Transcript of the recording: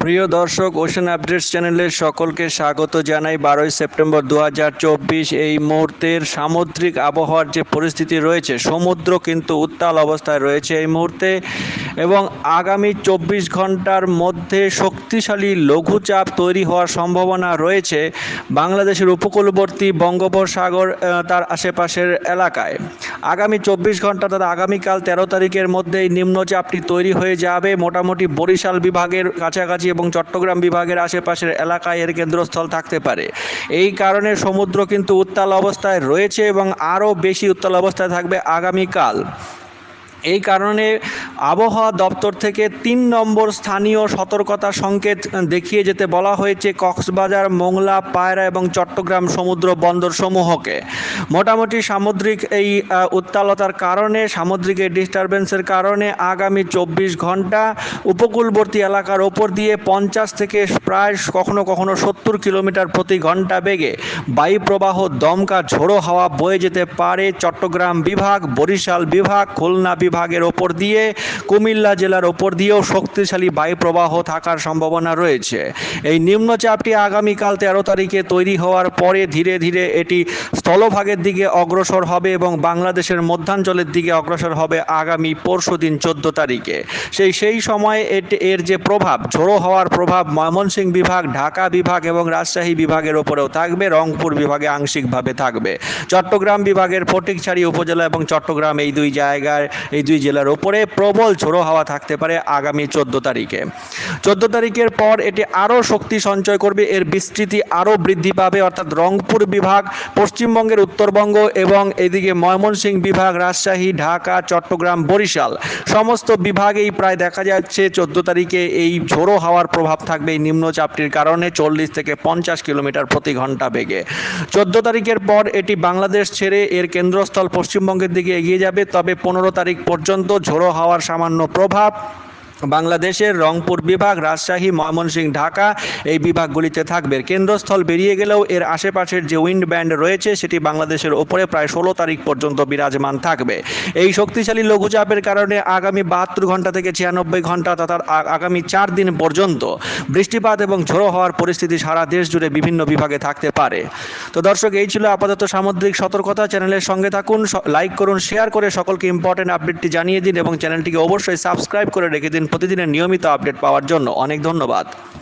প্রিয় দর্শক, ocean updates চ্যানেলের সকলকে স্বাগত জানাই। 12ই সেপ্টেম্বর 2024 এই মুহূর্তের সামুদ্রিক আবহাওয়ার যে পরিস্থিতি রয়েছে, সমুদ্র কিন্তু উত্তাল অবস্থায় রয়েছে এই মুহূর্তে এবং আগামী 24 ঘন্টার মধ্যে শক্তিশালী লঘুচাপ তৈরি হওয়ার সম্ভাবনা রয়েছে বাংলাদেশের উপকূলবর্তী বঙ্গোপসাগর তার আশেপাশের এলাকায়। আগামী 24 ঘন্টা তথা আগামীকাল 13 তারিখের মধ্যেই নিম্নচাপটি তৈরি হয়ে যাবে মোটামুটি বরিশাল বিভাগের কাছাকাছি এবং চট্টগ্রাম বিভাগের আশেপাশের এলাকায় এর কেন্দ্রস্থল থাকতে পারে। এই কারণে সমুদ্র কিন্তু উত্তাল অবস্থায় রয়েছে এবং আরও বেশি উত্তাল অবস্থায় থাকবে আগামীকাল। এই কারণে আবহাওয়া দপ্তর থেকে 3 নম্বর স্থানীয় সতর্কতা সংকেত দেখিয়ে যেতে বলা হয়েছে কক্সবাজার, মোংলা, পায়রা এবং চট্টগ্রাম সমুদ্র বন্দরসমূহকে। মোটামুটি সামুদ্রিক এই উত্তালতার কারণে, সামুদ্রিক এই ডিস্টারবেন্সের কারণে আগামী 24 ঘন্টা উপকূলবর্তী এলাকার ওপর দিয়ে 50 থেকে প্রায় কখনো কখনো 70 কিলোমিটার প্রতি ঘন্টা বেগে বায়ুপ্রবাহ দমকা ঝোড়ো হাওয়া বয়ে যেতে পারে চট্টগ্রাম বিভাগ, বরিশাল বিভাগ, খুলনা বিভাগের ওপর দিয়ে, কুমিল্লা জেলার ওপর দিয়েও শক্তিশালী বায়ুপ্রবাহ থাকার সম্ভাবনা রয়েছে। এই নিম্নচাপটি আগামীকাল 13 তারিখে তৈরি হওয়ার পরে ধীরে ধীরে এটি স্থলভাগের দিকে অগ্রসর হবে এবং বাংলাদেশের মধ্যাঞ্চলের দিকে অগ্রসর হবে আগামী পরশুদিন 14 তারিখে। সেই সময় এর যে প্রভাব, ঝোড়ো হওয়ার প্রভাব ময়মনসিংহ বিভাগ, ঢাকা বিভাগ এবং রাজশাহী বিভাগের ওপরেও থাকবে, রংপুর বিভাগে আংশিকভাবে থাকবে। চট্টগ্রাম বিভাগের ফটিকছড়ি উপজেলা এবং চট্টগ্রাম এই দুই জেলার উপরে প্রবল ঝোড়ো হাওয়া থাকতে পারে আগামী 14 তারিখে। 14 তারিখের পর এটি আরও শক্তি সঞ্চয় করবে, এর বিস্তৃতি আরও বৃদ্ধি পাবে, অর্থাৎ রংপুর বিভাগ, পশ্চিমবঙ্গের উত্তরবঙ্গ এবং এদিকে ময়মনসিংহ বিভাগ, রাজশাহী, ঢাকা, চট্টগ্রাম, বরিশাল সমস্ত বিভাগেই প্রায় দেখা যাচ্ছে 14 তারিখে এই ঝোড়ো হাওয়ার প্রভাব থাকবে এই নিম্নচাপটির কারণে 40 থেকে 50 কিলোমিটার প্রতি ঘন্টা বেগে। 14 তারিখের পর এটি বাংলাদেশ ছেড়ে এর কেন্দ্রস্থল পশ্চিমবঙ্গের দিকে এগিয়ে যাবে, তবে 15 তারিখ পর্যন্ত ঝোড়ো হাওয়ার সামান্য প্রভাব বাংলাদেশের রংপুর বিভাগ, রাজশাহী, ময়মনসিংহ, ঢাকা এই বিভাগগুলিতে থাকবে। কেন্দ্রস্থল বেরিয়ে গেলেও এর আশেপাশের যে উইন্ড ব্যান্ড রয়েছে সেটি বাংলাদেশের ওপরে প্রায় 16 তারিখ পর্যন্ত বিরাজমান থাকবে। এই শক্তিশালী লঘুচাপের কারণে আগামী 72 ঘন্টা থেকে 96 ঘন্টা তথা আগামী 4 দিন পর্যন্ত বৃষ্টিপাত এবং ঝোড়ো হওয়ার পরিস্থিতি সারা দেশ জুড়ে বিভিন্ন বিভাগে থাকতে পারে। তো দর্শক, এই ছিল আপাতত সামুদ্রিক সতর্কতা। চ্যানেলের সঙ্গে থাকুন, লাইক করুন, শেয়ার করে সকলকে ইম্পর্টেন্ট আপডেটটি জানিয়ে দিন এবং চ্যানেলটিকে অবশ্যই সাবস্ক্রাইব করে রেখে দিন প্রতিদিনের নিয়মিত আপডেট পাওয়ার জন্য। অনেক ধন্যবাদ।